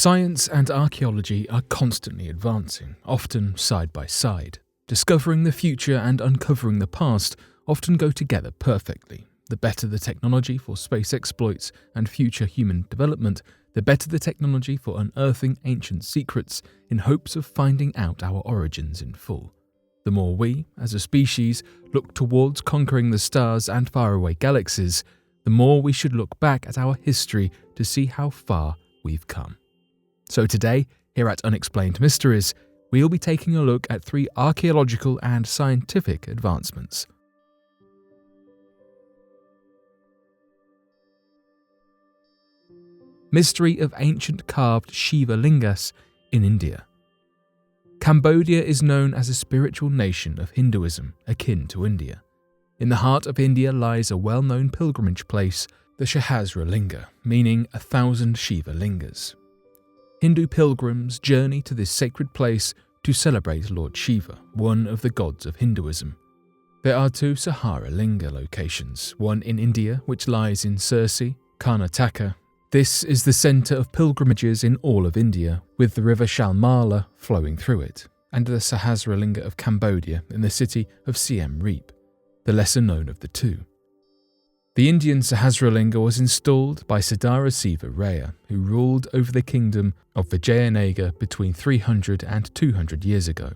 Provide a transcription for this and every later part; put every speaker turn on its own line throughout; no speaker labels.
Science and archaeology are constantly advancing, often side by side. Discovering the future and uncovering the past often go together perfectly. The better the technology for space exploits and future human development, the better the technology for unearthing ancient secrets in hopes of finding out our origins in full. The more we, as a species, look towards conquering the stars and faraway galaxies, the more we should look back at our history to see how far we've come. So today, here at Unexplained Mysteries, we'll be taking a look at 3 archaeological and scientific advancements. Mystery of ancient carved Shiva lingas in India. Cambodia is known as a spiritual nation of Hinduism akin to India. In the heart of India lies a well-known pilgrimage place, the Sahasra Linga, meaning 1,000 Shiva lingas. Hindu pilgrims journey to this sacred place to celebrate Lord Shiva, one of the gods of Hinduism. There are 2 Sahasra Linga locations, one in India, which lies in Sirsi, Karnataka. This is the centre of pilgrimages in all of India, with the river Shalmala flowing through it, and the Sahasra Linga of Cambodia in the city of Siem Reap, the lesser known of the 2. The Indian Sahasralinga was installed by Siddhara Siva Raya, who ruled over the kingdom of Vijayanagar between 300 and 200 years ago.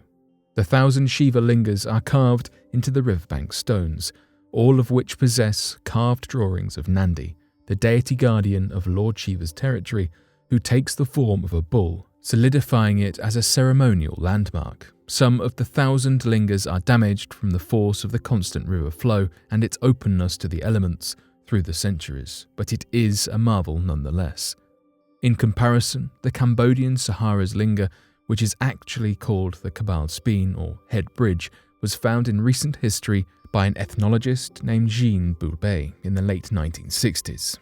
The 1,000 Shiva lingas are carved into the riverbank stones, all of which possess carved drawings of Nandi, the deity guardian of Lord Shiva's territory, who takes the form of a bull, solidifying it as a ceremonial landmark. Some of the 1,000 lingas are damaged from the force of the constant river flow and its openness to the elements through the centuries, but it is a marvel nonetheless. In comparison, the Cambodian Sahara's linga, which is actually called the Kabal Speen or Head Bridge, was found in recent history by an ethnologist named Jean Boulbey in the late 1960s.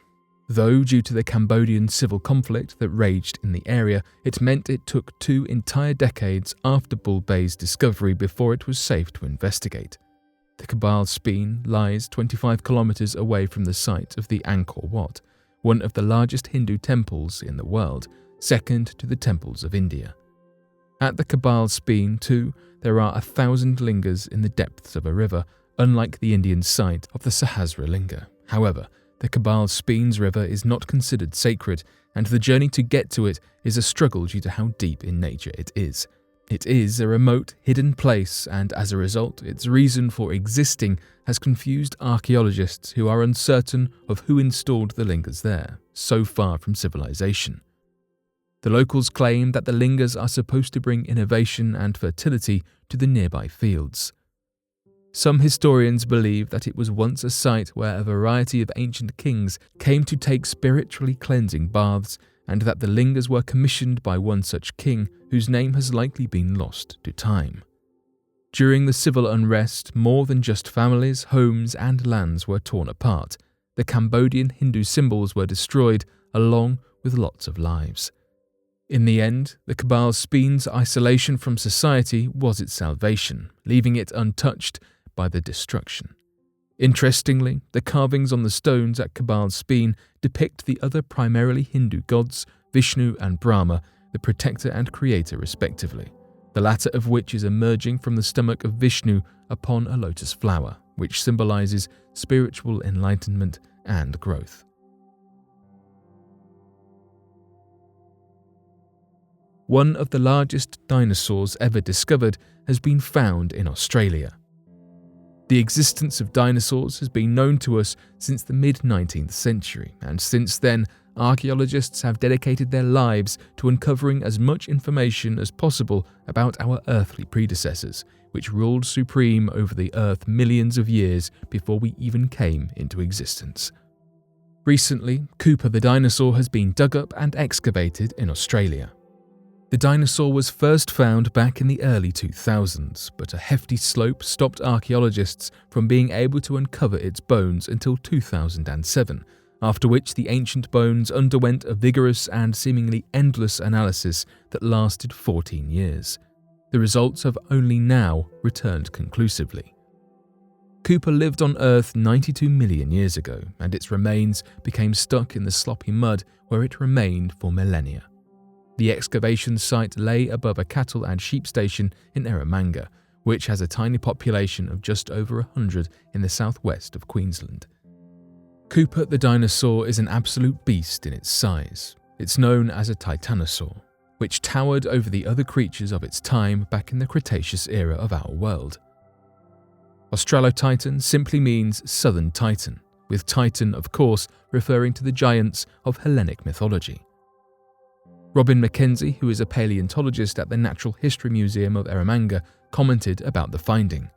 Though due to the Cambodian civil conflict that raged in the area, it meant it took 2 entire decades after Boulbey's discovery before it was safe to investigate. The Kabal Speen lies 25 kilometers away from the site of the Angkor Wat, one of the largest Hindu temples in the world, second to the temples of India. At the Kabal Speen, too, there are 1,000 lingas in the depths of a river, unlike the Indian site of the Sahasra Linga. However, the Kabal Speen's river is not considered sacred, and the journey to get to it is a struggle due to how deep in nature it is. It is a remote, hidden place, and as a result, its reason for existing has confused archaeologists who are uncertain of who installed the lingas there, so far from civilization. The locals claim that the lingas are supposed to bring innovation and fertility to the nearby fields. Some historians believe that it was once a site where a variety of ancient kings came to take spiritually cleansing baths, and that the lingas were commissioned by one such king whose name has likely been lost to time. During the civil unrest, more than just families, homes, and lands were torn apart. The Cambodian Hindu symbols were destroyed, along with lots of lives. In the end, the Kabal Speen's isolation from society was its salvation, leaving it untouched by the destruction. Interestingly, the carvings on the stones at Kabal Speen depict the other primarily Hindu gods, Vishnu and Brahma, the protector and creator respectively, the latter of which is emerging from the stomach of Vishnu upon a lotus flower, which symbolizes spiritual enlightenment and growth. One of the largest dinosaurs ever discovered has been found in Australia. The existence of dinosaurs has been known to us since the mid-19th century, and since then, archaeologists have dedicated their lives to uncovering as much information as possible about our earthly predecessors, which ruled supreme over the Earth millions of years before we even came into existence. Recently, Cooper the dinosaur has been dug up and excavated in Australia. The dinosaur was first found back in the early 2000s, but a hefty slope stopped archaeologists from being able to uncover its bones until 2007, after which the ancient bones underwent a vigorous and seemingly endless analysis that lasted 14 years. The results have only now returned conclusively. Cooper lived on Earth 92 million years ago, and its remains became stuck in the sloppy mud where it remained for millennia. The excavation site lay above a cattle and sheep station in Eromanga, which has a tiny population of just over 100 in the southwest of Queensland. Cooper the dinosaur is an absolute beast in its size. It's known as a titanosaur, which towered over the other creatures of its time back in the Cretaceous era of our world. Australotitan simply means southern titan, with Titan, of course, referring to the giants of Hellenic mythology. Robin McKenzie, who is a paleontologist at the Natural History Museum of Eromanga, commented about the finding.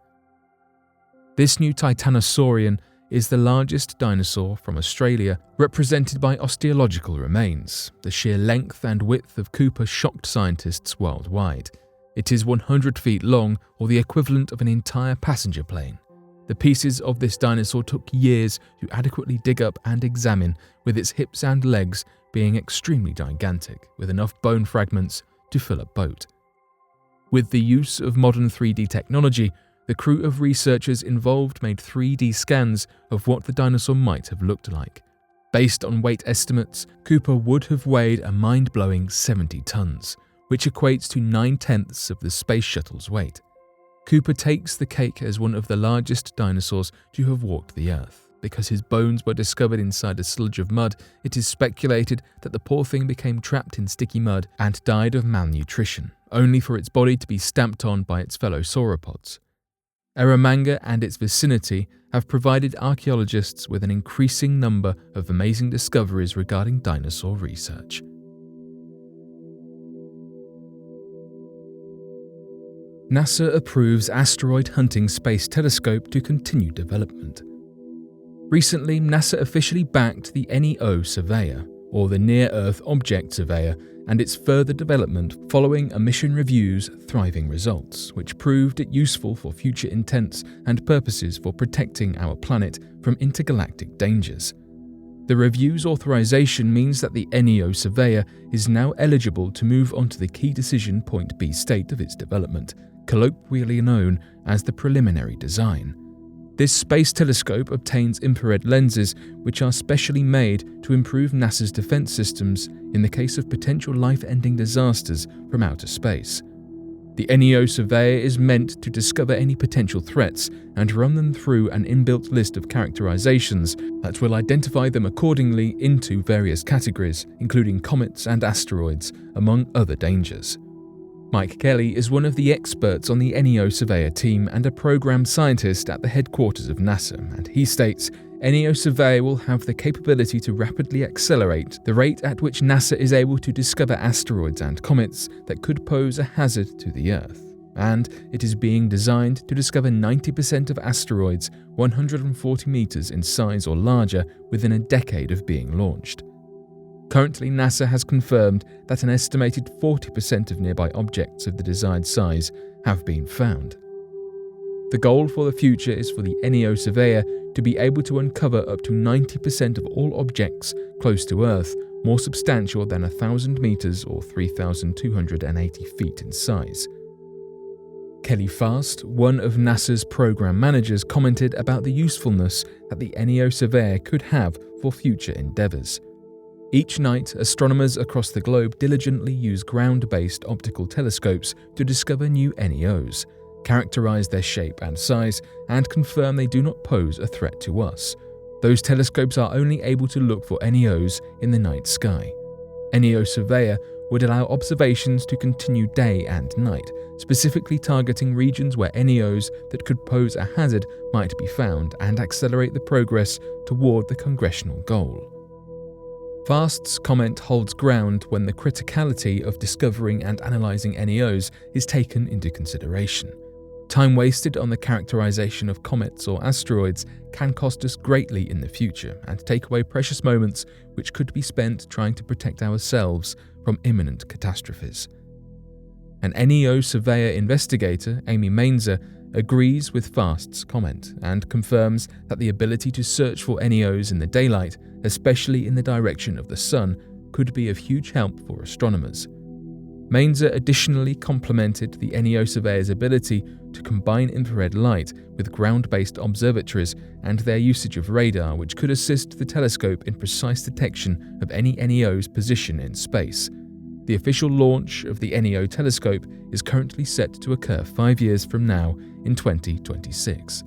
This new Titanosaurian is the largest dinosaur from Australia, represented by osteological remains. The sheer length and width of Cooper shocked scientists worldwide. It is 100 feet long, or the equivalent of an entire passenger plane. The pieces of this dinosaur took years to adequately dig up and examine, with its hips and legs being extremely gigantic, with enough bone fragments to fill a boat. With the use of modern 3D technology, the crew of researchers involved made 3D scans of what the dinosaur might have looked like. Based on weight estimates, Cooper would have weighed a mind-blowing 70 tons, which equates to 9/10 of the space shuttle's weight. Cooper takes the cake as one of the largest dinosaurs to have walked the Earth. Because his bones were discovered inside a sludge of mud, it is speculated that the poor thing became trapped in sticky mud and died of malnutrition, only for its body to be stamped on by its fellow sauropods. Eromanga and its vicinity have provided archaeologists with an increasing number of amazing discoveries regarding dinosaur research. NASA approves asteroid hunting space telescope to continue development. Recently, NASA officially backed the NEO Surveyor, or the Near-Earth Object Surveyor, and its further development following a mission review's thriving results, which proved it useful for future intents and purposes for protecting our planet from intergalactic dangers. The review's authorization means that the NEO Surveyor is now eligible to move on to the key decision point B state of its development, colloquially known as the preliminary design. This space telescope obtains infrared lenses which are specially made to improve NASA's defense systems in the case of potential life-ending disasters from outer space. The NEO Surveyor is meant to discover any potential threats and run them through an inbuilt list of characterizations that will identify them accordingly into various categories, including comets and asteroids, among other dangers. Mike Kelly is one of the experts on the NEO Surveyor team and a program scientist at the headquarters of NASA, and he states, NEO Surveyor will have the capability to rapidly accelerate the rate at which NASA is able to discover asteroids and comets that could pose a hazard to the Earth, and it is being designed to discover 90% of asteroids 140 meters in size or larger within a decade of being launched. Currently, NASA has confirmed that an estimated 40% of nearby objects of the desired size have been found. The goal for the future is for the NEO Surveyor to be able to uncover up to 90% of all objects close to Earth more substantial than 1,000 meters or 3,280 feet in size. Kelly Fast, one of NASA's program managers, commented about the usefulness that the NEO Surveyor could have for future endeavors. Each night, astronomers across the globe diligently use ground-based optical telescopes to discover new NEOs, characterize their shape and size, and confirm they do not pose a threat to us. Those telescopes are only able to look for NEOs in the night sky. NEO Surveyor would allow observations to continue day and night, specifically targeting regions where NEOs that could pose a hazard might be found and accelerate the progress toward the congressional goal. Fast's comment holds ground when the criticality of discovering and analysing NEOs is taken into consideration. Time wasted on the characterization of comets or asteroids can cost us greatly in the future and take away precious moments which could be spent trying to protect ourselves from imminent catastrophes. An NEO Surveyor investigator, Amy Mainzer, agrees with Fast's comment and confirms that the ability to search for NEOs in the daylight, especially in the direction of the sun, could be of huge help for astronomers. Mainzer additionally complimented the NEO Surveyor's ability to combine infrared light with ground-based observatories and their usage of radar, which could assist the telescope in precise detection of any NEO's position in space. The official launch of the NEO telescope is currently set to occur 5 years from now in 2026.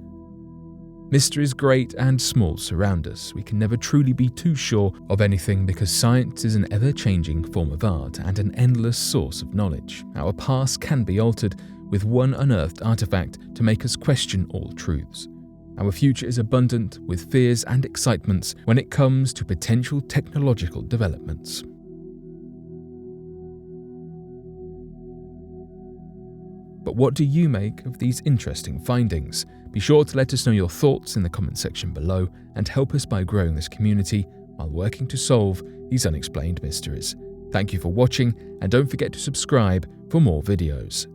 Mysteries great and small surround us. We can never truly be too sure of anything because science is an ever-changing form of art and an endless source of knowledge. Our past can be altered with one unearthed artifact to make us question all truths. Our future is abundant with fears and excitements when it comes to potential technological developments. But what do you make of these interesting findings? Be sure to let us know your thoughts in the comment section below and help us by growing this community while working to solve these unexplained mysteries. Thank you for watching, and don't forget to subscribe for more videos.